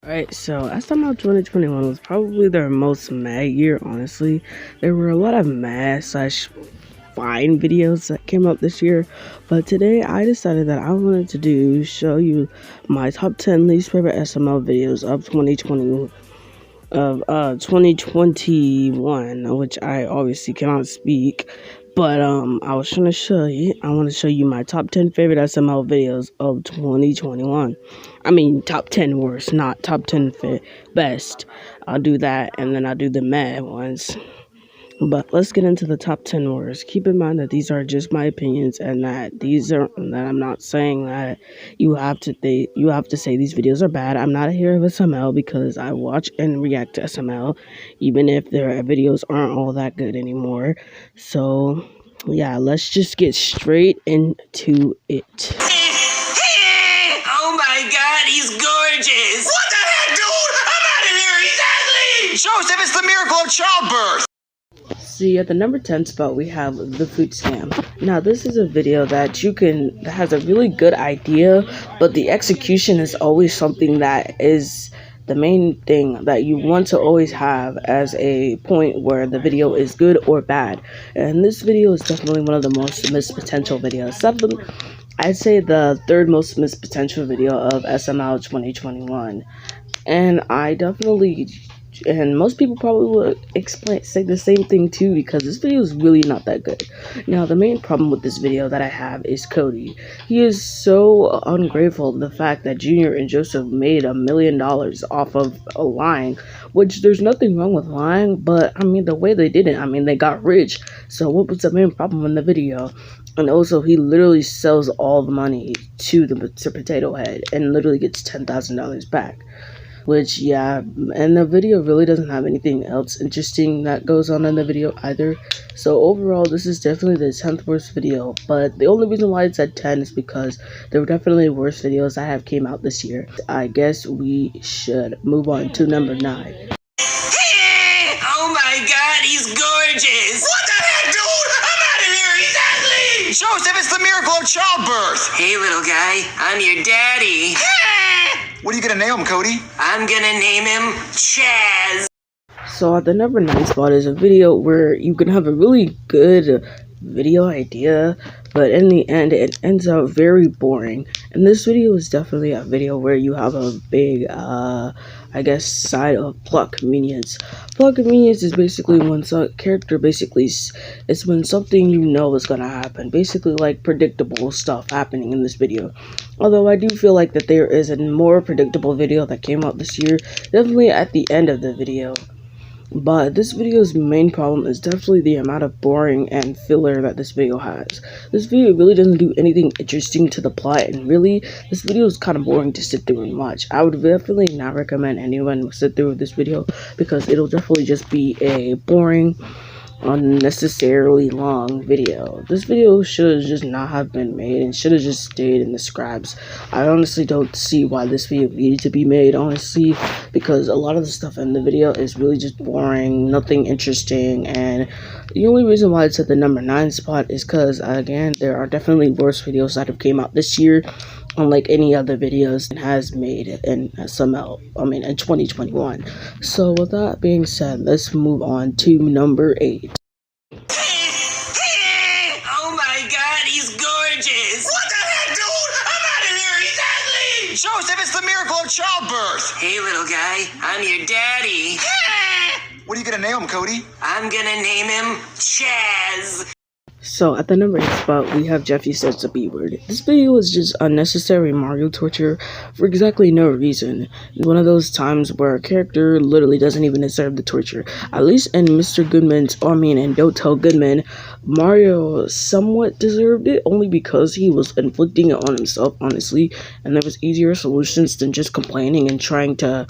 Alright, so SML 2021 was probably their most mad year, honestly. There were a lot of mad slash fine videos that came out this year, but today I decided that I wanted to show you my top 10 least favorite SML videos of 2021, which I obviously cannot speak. But I want to show you my top 10 favorite SML videos of 2021. I mean, top 10 worst, not top 10 best. I'll do that, and then I'll do the mad ones. But let's get into the top 10 worst. Keep in mind that these are just my opinions, and that I'm not saying that you have to say these videos are bad. I'm not a hero of SML because I watch and react to SML, even if their videos aren't all that good anymore. So yeah, let's just get straight into it. Oh my god, he's gorgeous! What the heck, dude? I'm out of here! He's ugly! Joseph, it's the miracle of childbirth! See, at the number 10 spot, we have the food scam. Now, this is a video that has a really good idea, but the execution is always something that is the main thing that you want to always have as a point where the video is good or bad. And this video is definitely one of the most missed potential videos. I'd say the third most missed potential video of SML 2021. And most people probably would say the same thing too, because this video is really not that good. Now, the main problem with this video that I have is Cody. He is so ungrateful to the fact that Junior and Joseph made $1 million off of lying, which there's nothing wrong with lying, but I mean, the way they did it, I mean, they got rich. So what was the main problem in the video? And also, he literally sells all the money to Potato Head and literally gets $10,000 back. Which, yeah, and the video really doesn't have anything else interesting that goes on in the video either. So overall, this is definitely the 10th worst video. But the only reason why it's at 10 is because there were definitely worse videos that have came out this year. I guess we should move on to number 9. Oh my god, he's gorgeous! What the heck, dude? I'm out of here! He's ugly! Joseph, it's the miracle of childbirth! Hey, little guy, I'm your daddy. What are you gonna name him, Cody? I'm gonna name him Chaz. So at the number 9 spot is a video where you can have a really good video idea, but in the end it ends up very boring. And this video is definitely a video where you have a big I guess side of plot convenience. Plot convenience is basically when it's when something you know is gonna happen, basically like predictable stuff happening in this video. Although I do feel like that there is a more predictable video that came out this year, definitely at the end of the video. But this video's main problem is definitely the amount of boring and filler that this video has. This video really doesn't do anything interesting to the plot, and really, this video is kind of boring to sit through and watch. I would definitely not recommend anyone sit through this video, because it'll definitely just be a boring, unnecessarily long video. This video should just not have been made and should have just stayed in the scraps. I honestly don't see why this video needed to be made, honestly, because a lot of the stuff in the video is really just boring, nothing interesting, and the only reason why it's at the number 9 spot is because, again, there are definitely worse videos that have came out this year, unlike any other videos it has made in SML, in 2021. So with that being said, let's move on to number 8. Oh my god, he's gorgeous! What the heck, dude? I'm out of here! He's ugly! Joseph, it's the miracle of childbirth! Hey, little guy, I'm your daddy. What are you gonna name him, Cody? I'm gonna name him Chaz. So at the number 8 spot, we have Jeffy Says the B Word. This video is just unnecessary Mario torture for exactly no reason. One of those times where a character literally doesn't even deserve the torture. At least in Mr. Goodman's, and Don't Tell Goodman, Mario somewhat deserved it, only because he was inflicting it on himself, honestly, and there was easier solutions than just complaining and trying to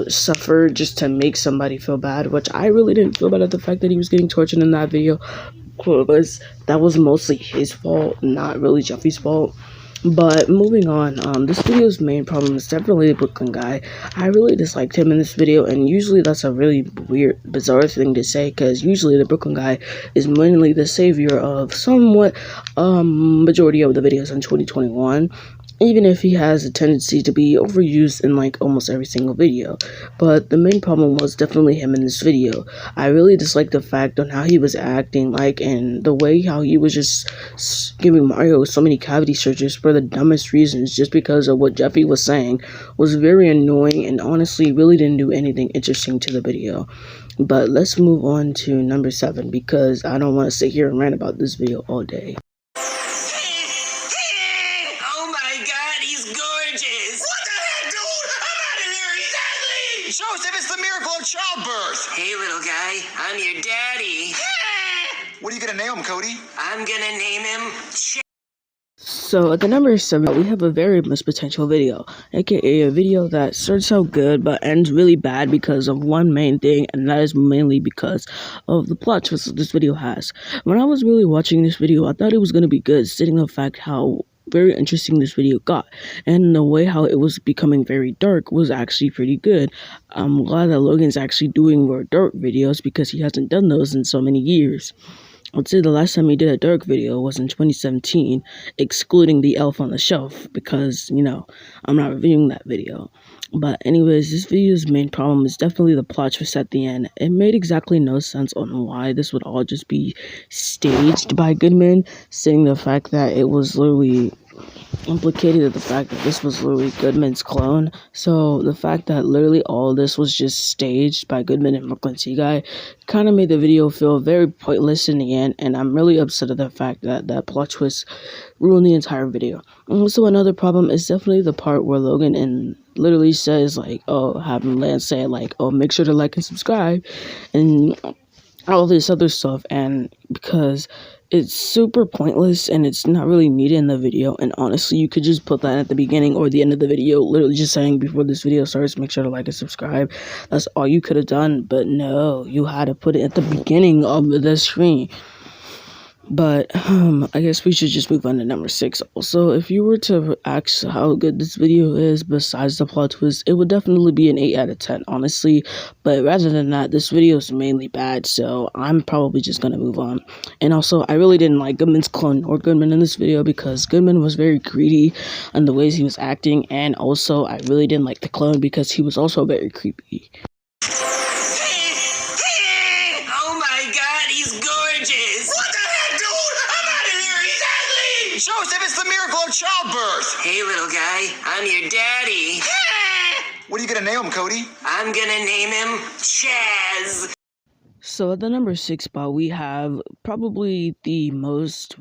suffer just to make somebody feel bad, which I really didn't feel bad at the fact that he was getting tortured in that video. That was mostly his fault, not really Jeffy's fault. But moving on, this video's main problem is definitely the Brooklyn guy. I really disliked him in this video, and usually that's a really weird, bizarre thing to say, because usually the Brooklyn guy is mainly the savior of somewhat majority of the videos in 2021. even if he has a tendency to be overused in like almost every single video. But the main problem was definitely him in this video. I really disliked the fact on how he was acting, like, and the way how he was just giving Mario so many cavity searches for the dumbest reasons, just because of what Jeffy was saying, was very annoying and honestly really didn't do anything interesting to the video. But let's move on to number 7, because I don't want to sit here and rant about this video all day. Oh my god, he's gorgeous! What the heck, dude? I'm out of here! He's ugly! Joseph, it's the miracle of childbirth! Hey, little guy, I'm your daddy. What are you gonna name him, Cody? I'm gonna name him So at the number 7, we have a very missed potential video, aka a video that starts out good but ends really bad because of one main thing, and that is mainly because of the plot twist this video has. When I was really watching this video, I thought it was going to be good, stating the fact how very interesting this video got, and the way how it was becoming very dark was actually pretty good. I'm glad that Logan's actually doing more dark videos because he hasn't done those in so many years. I'd say the last time he did a dark video was in 2017, excluding the Elf on the Shelf, because, you know, I'm not reviewing that video. But anyways, this video's main problem is definitely the plot twist at the end. It made exactly no sense on why this would all just be staged by Goodman, saying the fact that it was literally implicated the fact that this was literally Goodman's clone. So the fact that literally all this was just staged by Goodman and Brooklyn T Guy kind of made the video feel very pointless in the end, and I'm really upset at the fact that that plot twist ruined the entire video. And also another problem is definitely the part where Logan and literally says like, oh, having Lance say like, oh, make sure to like and subscribe and all this other stuff, and because it's super pointless and it's not really needed in the video, and honestly you could just put that at the beginning or the end of the video, literally just saying before this video starts, make sure to like and subscribe. That's all you could have done, but no, you had to put it at the beginning of the screen. But I guess we should just move on to number 6. Also, if you were to ask how good this video is besides the plot twist, it would definitely be an 8 out of 10, honestly. But rather than that, this video is mainly bad, so I'm probably just gonna move on. And also, I really didn't like Goodman's clone or Goodman in this video because Goodman was very greedy in the ways he was acting, and also I really didn't like the clone because he was also very creepy. Oh my god, he's gorgeous! What the heck, dude? I'm out of here! He's ugly! Joseph, it's the miracle of childbirth! Hey, little guy, I'm your daddy. What are you gonna name him, Cody? I'm gonna name him Chaz. So at the number 6 spot, we have probably the most,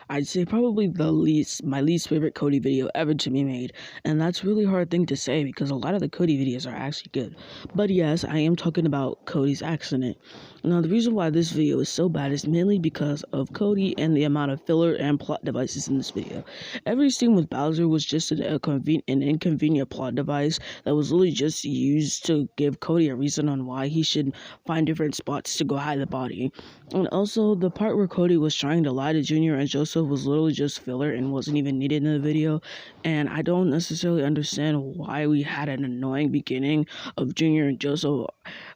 I'd say probably my least favorite Cody video ever to be made. And that's a really hard thing to say because a lot of the Cody videos are actually good. But yes, I am talking about Cody's accident. Now, the reason why this video is so bad is mainly because of Cody and the amount of filler and plot devices in this video. Every scene with Bowser was just an inconvenient plot device that was literally just used to give Cody a reason on why he should find different spots to go hide the body. And also, the part where Cody was trying to lie to Junior and Joseph was literally just filler and wasn't even needed in the video. And I don't necessarily understand why we had an annoying beginning of Junior and Joseph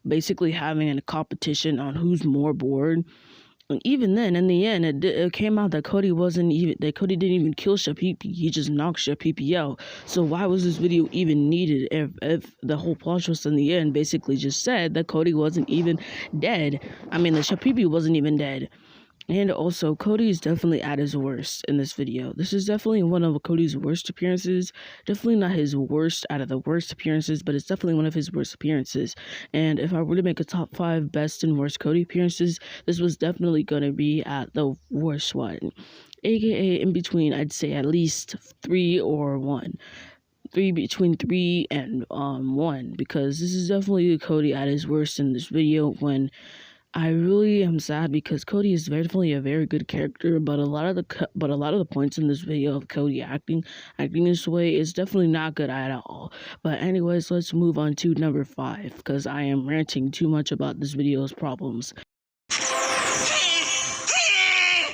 basically having a competition on who's more bored. And even then, in the end, it came out that Cody didn't even kill Shapipi. He just knocked Shapipi out. So why was this video even needed if the whole plot twist in the end basically just said that Cody wasn't even dead? I mean, the Shapipi wasn't even dead. And also, Cody is definitely at his worst in this video. This is definitely one of Cody's worst appearances. Definitely not his worst out of the worst appearances, but it's definitely one of his worst appearances. And if I were to make a top 5 best and worst Cody appearances, this was definitely going to be at the worst one. AKA in between, I'd say at least 3 or 1. Between 3 and 1, because this is definitely Cody at his worst in this video, when I really am sad because Cody is definitely a very good character, but a lot of the points in this video of Cody acting this way is definitely not good at all. But anyways, let's move on to number 5 because I am ranting too much about this video's problems.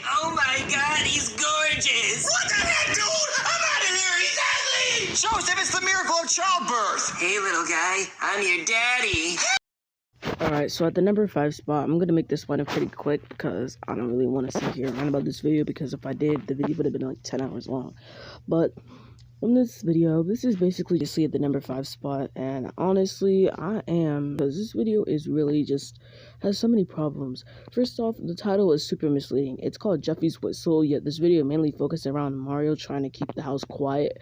Oh my god, he's gorgeous! What the heck, dude? I'm out of here! He's ugly! Joseph, it's the miracle of childbirth! Hey, little guy, I'm your daddy. Alright, so at the number 5 spot, I'm going to make this one pretty quick because I don't really want to sit here and rant about this video, because if I did, the video would have been like 10 hours long. But On this video, this is basically just at the number 5 spot, and honestly, because this video is really just has so many problems. First off, the title is super misleading. It's called Jeffy's Whistle, yet this video mainly focused around Mario trying to keep the house quiet.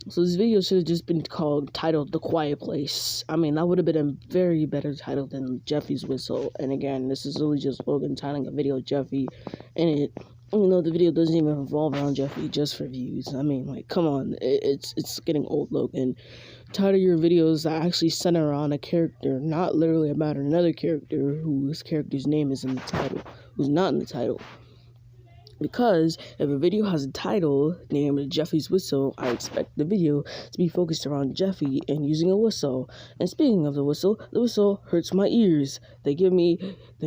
So this video should have just been titled The Quiet Place. I mean, that would have been a very better title than Jeffy's Whistle. And again, this is really just Logan titling a video Jeffy, and the video doesn't even revolve around Jeffy just for views. I mean, like, come on, it's getting old, Logan. Title your videos that actually center around a character, not literally about another character whose character's name is in the title, who's not in the title. Because if a video has a title named Jeffy's Whistle, I expect the video to be focused around Jeffy and using a whistle. And speaking of the whistle hurts my ears. They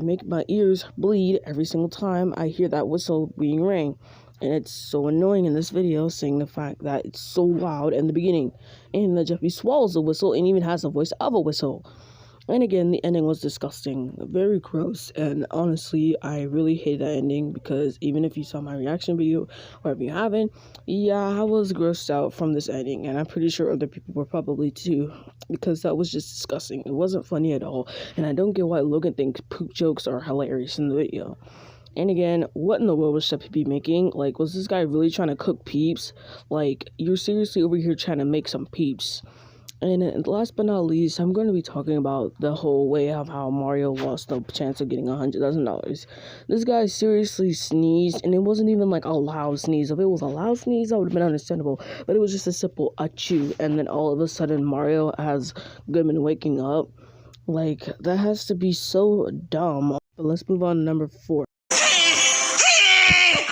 make my ears bleed every single time I hear that whistle being rang. And it's so annoying in this video, saying the fact that it's so loud in the beginning. And that Jeffy swallows the whistle and even has the voice of a whistle. And again, the ending was disgusting, very gross, and honestly, I really hate that ending because even if you saw my reaction video, or if you haven't, yeah, I was grossed out from this ending, and I'm pretty sure other people were probably too, because that was just disgusting. It wasn't funny at all, and I don't get why Logan thinks poop jokes are hilarious in the video. And again, what in the world was Jeffy be making? Like, was this guy really trying to cook peeps? Like, you're seriously over here trying to make some peeps. And last but not least, I'm going to be talking about the whole way of how Mario lost the chance of getting $100,000. This guy seriously sneezed, and it wasn't even like a loud sneeze. If it was a loud sneeze, that would have been understandable. But it was just a simple achoo, and then all of a sudden Mario has Goodman waking up. Like, that has to be so dumb. But let's move on to number 4.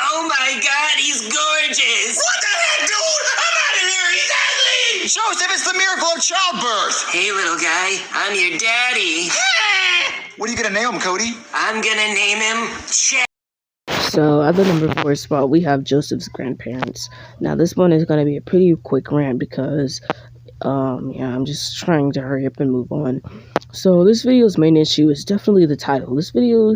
Oh my god, he's gorgeous! What the heck, dude? I'm out of here! He's ugly! Joseph, it's the miracle of childbirth! Hey, little guy, I'm your daddy. What are you gonna name him, Cody? I'm gonna name him Chad. So, at the number 4 spot, we have Joseph's grandparents. Now, this one is going to be a pretty quick rant because, I'm just trying to hurry up and move on. So, this video's main issue is definitely the title. This video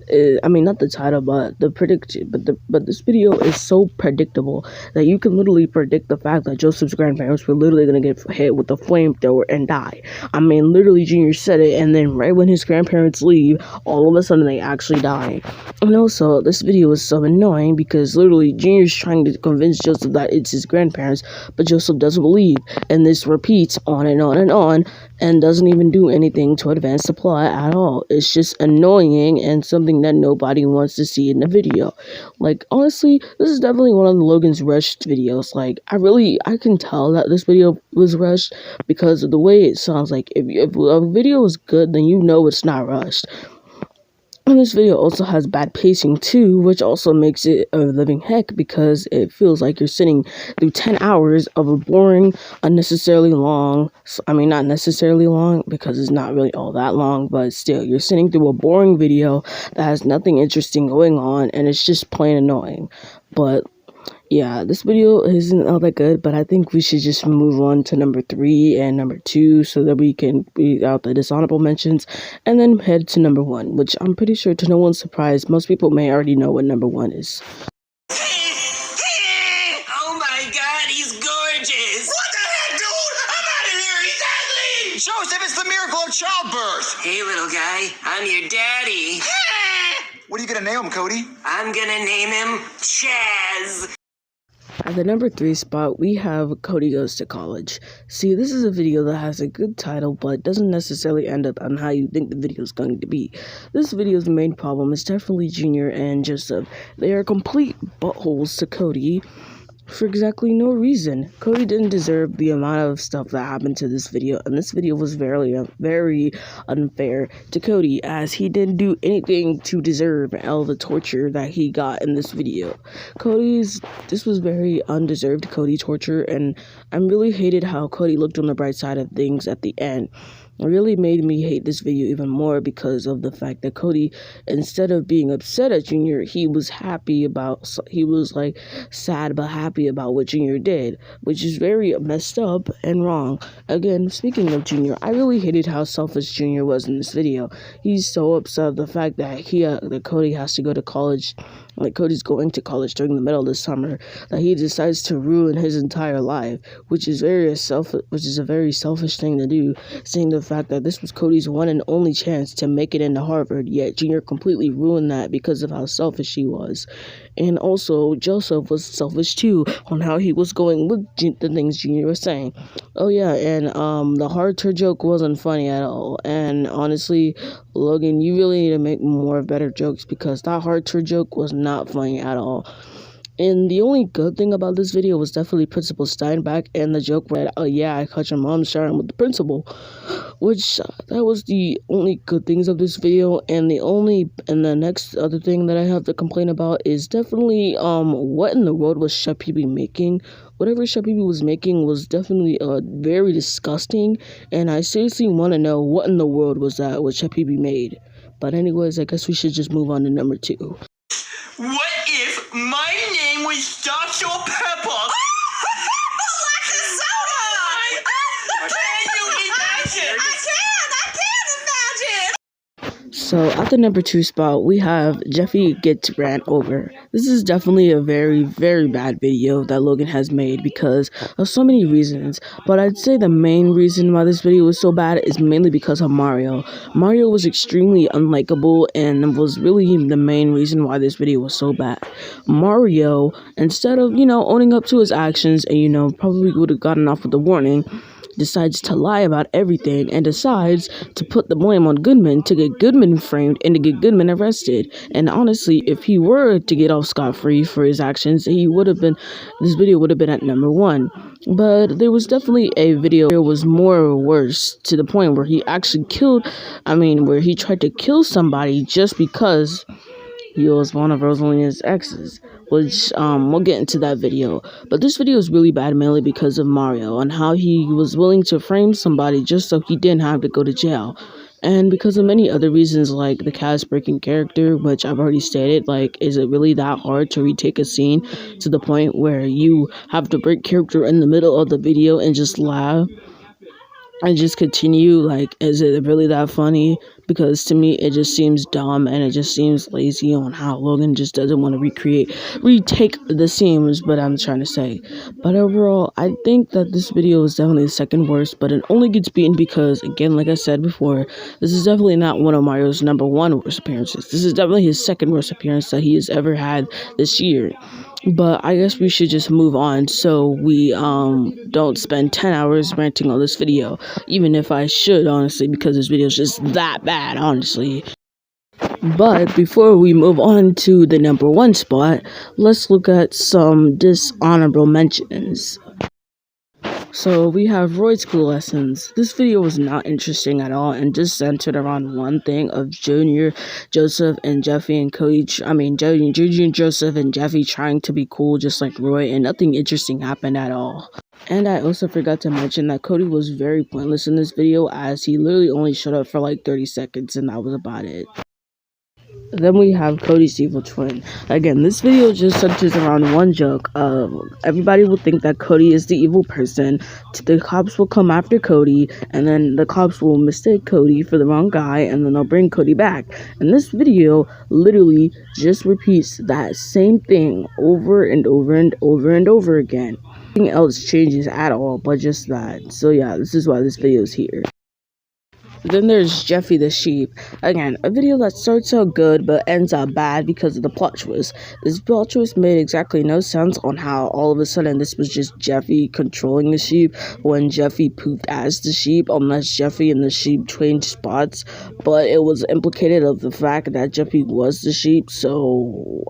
not the title, but but this video is so predictable that you can literally predict the fact that Joseph's grandparents were literally gonna get hit with a flamethrower and die. I mean, literally, Junior said it, and then right when his grandparents leave, all of a sudden they actually die. And also, this video is so annoying because literally Junior's trying to convince Joseph that it's his grandparents, but Joseph doesn't believe, and this repeats on and on and on, and doesn't even do anything to advance the plot at all. It's just annoying and something that nobody wants to see in the video. Like, honestly, this is definitely one of Logan's rushed videos. Like, I can tell that this video was rushed because of the way it sounds. Like, if a video is good, then you know it's not rushed. And this video also has bad pacing too, which also makes it a living heck because it feels like you're sitting through 10 hours of a boring, unnecessarily long, not necessarily long because it's not really all that long, but still, you're sitting through a boring video that has nothing interesting going on and it's just plain annoying. But yeah, this video isn't all that good, but I think we should just move on to number 3 and number 2 so that we can read out the dishonorable mentions and then head to number 1, which I'm pretty sure to no one's surprise, most people may already know what number 1 is. Oh my god, he's gorgeous! What the heck, dude? I'm out of here! He's ugly! Joseph, it's the miracle of childbirth! Hey, little guy, I'm your daddy. What are you gonna name him, Cody? I'm gonna name him Chaz. At the number 3 spot, we have Cody Goes to College. See, this is a video that has a good title, but doesn't necessarily end up on how you think the video is going to be. This video's main problem is definitely Junior and Joseph. They are complete buttholes to Cody for exactly no reason. Cody didn't deserve the amount of stuff that happened to this video, and this video was very unfair to Cody, as he didn't do anything to deserve all the torture that he got in this video. This was very undeserved Cody torture, and I really hated how Cody looked on the bright side of things at the end. It really made me hate this video even more because of the fact that Cody, instead of being upset at Junior, he was sad but happy about what Junior did, which is very messed up and wrong. Again, speaking of Junior, I really hated how selfish Junior was in this video. He's so upset at the fact that that Cody has to go to college like Cody's going to college during the middle of the summer, that he decides to ruin his entire life, which is a very selfish thing to do, seeing the fact that this was Cody's one and only chance to make it into Harvard, yet Junior completely ruined that because of how selfish he was. And also, Joseph was selfish too on how he was going with the things Junior was saying. Oh yeah, and the hard tour joke wasn't funny at all. And honestly, Logan, you really need to make more better jokes, because that hard tour joke was not funny at all. And the only good thing about this video was definitely Principal Steinbeck and the joke where, oh yeah, I caught your mom shouting with the principal, which that was the only good things of this video. And the next other thing that I have to complain about is definitely what in the world was Chef Pee making. Whatever Chef Pee was making was definitely very disgusting, and I seriously want to know what in the world was that what Chef Pee made. But anyways, I guess we should just move on to number 2. What if my name was Dr. Pepper? Like a soda! Can you imagine? I can imagine! So at the number 2 spot, we have Jeffy Gets Ran Over. This is definitely a very, very bad video that Logan has made because of so many reasons. But I'd say the main reason why this video was so bad is mainly because of Mario. Mario was extremely unlikable and was really the main reason why this video was so bad. Mario, instead of, owning up to his actions and, probably would have gotten off with a warning, decides to lie about everything and decides to put the blame on Goodman to get Goodman framed and to get Goodman arrested. And honestly, if he were to get off scot-free for his actions, this video would have been at number 1. But there was definitely a video that was more worse, to the point where he actually where he tried to kill somebody just because he was one of Rosalina's exes, which we'll get into that video. But this video is really bad mainly because of Mario and how he was willing to frame somebody just so he didn't have to go to jail. And because of many other reasons, like the cast breaking character, which I've already stated, like, is it really that hard to retake a scene to the point where you have to break character in the middle of the video and just laugh and just continue? Like, is it really that funny? Because to me, it just seems dumb and it just seems lazy on how Logan just doesn't want to retake the scenes, but I'm trying to say. But overall, I think that this video is definitely the second worst, but it only gets beaten because, again, like I said before, this is definitely not one of Mario's number 1 worst appearances. This is definitely his second worst appearance that he has ever had this year. But I guess we should just move on so we don't spend 10 hours ranting on this video, even if I should, honestly, because this video is just that bad, honestly. But before we move on to the number 1 spot, let's look at some dishonorable mentions. So we have Roy School Lessons. This video was not interesting at all and just centered around one thing of Junior, Joseph, and Jeffy and Cody. Junior, Joseph, and Jeffy trying to be cool just like Roy, and nothing interesting happened at all. And I also forgot to mention that Cody was very pointless in this video, as he literally only showed up for like 30 seconds and that was about it. Then we have Cody's evil twin. Again, this video just centers around one joke of everybody will think that Cody is the evil person. The cops will come after Cody, and then the cops will mistake Cody for the wrong guy, and then they'll bring Cody back. And this video literally just repeats that same thing over and over and over and over again. Nothing else changes at all, but just that. So yeah, this is why this video is here. Then there's Jeffy the Sheep. Again, a video that starts out good but ends out bad because of the plot twist. This plot twist made exactly no sense on how all of a sudden this was just Jeffy controlling the sheep when Jeffy pooped as the sheep, unless Jeffy and the sheep changed spots. But it was implicated of the fact that Jeffy was the sheep, so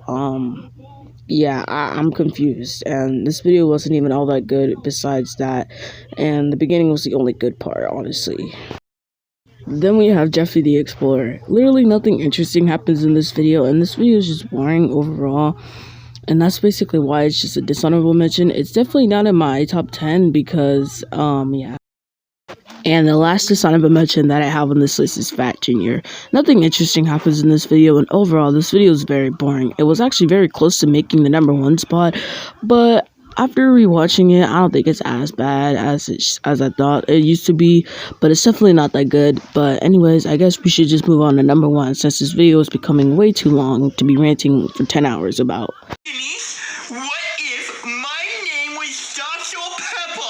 yeah, I'm confused, and this video wasn't even all that good besides that, and the beginning was the only good part, honestly. Then we have Jeffy the Explorer. Literally nothing interesting happens in this video, and this video is just boring overall. And that's basically why it's just a dishonorable mention. It's definitely not in my top 10 because, yeah. And the last dishonorable mention that I have on this list is Fat Junior. Nothing interesting happens in this video, and overall, this video is very boring. It was actually very close to making the number 1 spot, but After rewatching it, I don't think it's as bad as I thought it used to be, but it's definitely not that good. But anyways, I guess we should just move on to number one, since this video is becoming way too long to be ranting for 10 hours about. Denise, what if my name was Stop Your Pepper?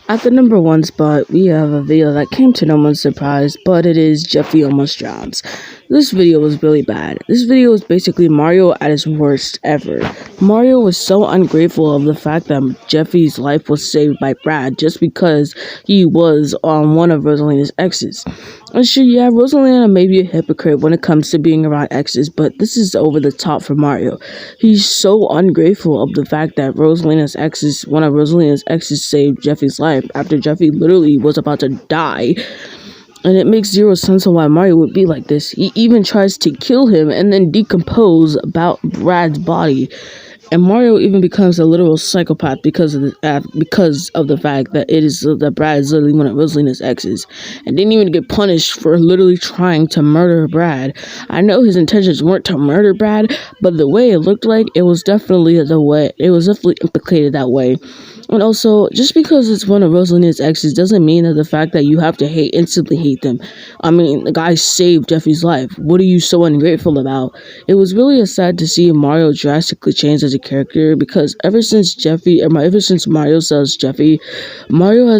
At the number one spot, we have a video that came to no one's surprise, but it is Jeffy Almost Drowns. This video was really bad. This video was basically Mario at his worst ever. Mario was so ungrateful of the fact that Jeffy's life was saved by Brad just because he was on one of Rosalina's exes. And sure, yeah, Rosalina may be a hypocrite when it comes to being around exes, but this is over the top for Mario. He's so ungrateful of the fact that one of Rosalina's exes saved Jeffy's life after Jeffy literally was about to die. And it makes zero sense on why Mario would be like this. He even tries to kill him and then decompose about Brad's body. And Mario even becomes a literal psychopath because of the fact that Brad is literally one of Rosalina's exes, and didn't even get punished for literally trying to murder Brad. I know his intentions weren't to murder Brad, but the way it looked like it was definitely implicated that way. And also, just because it's one of Rosalina's exes doesn't mean that the fact that you have to instantly hate them. I mean, the guy saved Jeffy's life. What are you so ungrateful about? It was really sad to see Mario drastically change as a character, because ever since Mario sells Jeffy, Mario's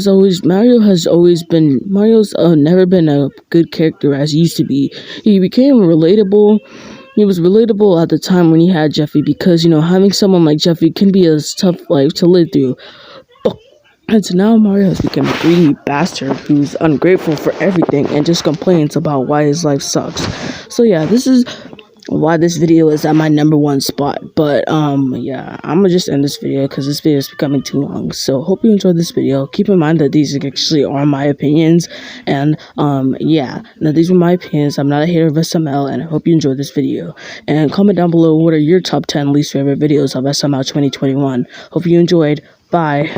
never been a good character as he used to be. He became relatable. He was relatable at the time when he had Jeffy, because, having someone like Jeffy can be a tough life to live through. And so now Mario has become a greedy bastard who's ungrateful for everything and just complains about why his life sucks. So yeah, this is why this video is at my number one spot. But yeah, I'm gonna just end this video because this video is becoming too long. So hope you enjoyed this video. Keep in mind that these actually are my opinions, and yeah, now these were my opinions. I'm not a hater of SML, and I hope you enjoyed this video. And comment down below what are your top 10 least favorite videos of SML 2021. Hope you enjoyed. Bye.